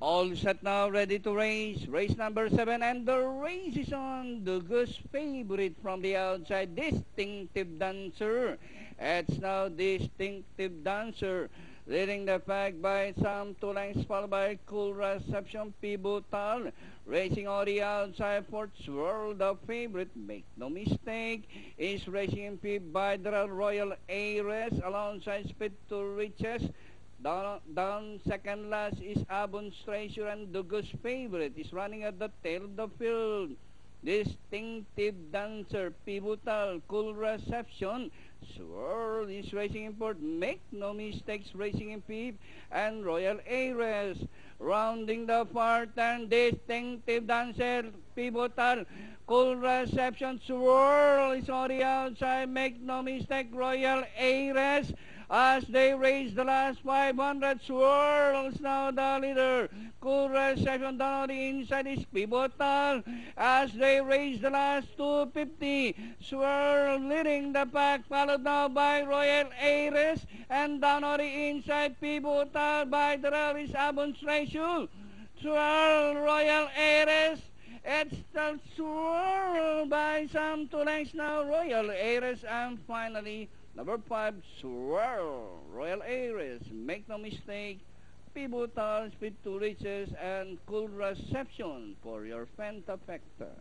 All set now, ready to race. Race number 7, and the race is on. The goose favorite from the outside, Distinctive Dancer. It's now Distinctive Dancer, leading the pack by some 2 lengths, followed by Cool Reception, Pivotal. Racing on the outside for Swirl, the favorite, make no mistake, is racing in fifth by the Royal Ares, alongside Speed to Riches. Down second last is Abon's Treasure, and the goose favorite is running at the tail of the field. Distinctive Dancer, Pivotal, Cool Reception, Swirl is racing in fourth, make no mistakes, racing in fifth, and Royal Ares. Rounding the far turn, Distinctive Dancer, Pivotal, Cool Reception, Swirl is on the outside, make no mistake, Royal Ares. As they race the last 500, Swirls now the leader. Cool Reception down on the inside is Pivotal. As they race the last 250, Swirl leading the pack, followed now by Royal Ares. And down on the inside, Pivotal by the rail is Abon's Treasure. Swirl, Royal Ares. It's the Swirl by some 2 lengths now, Royal Ares, and finally number 5, Swirl, Royal Ares, make no mistake, Pivotal, Speed to Riches, and Cool Reception for your Fenta Factor.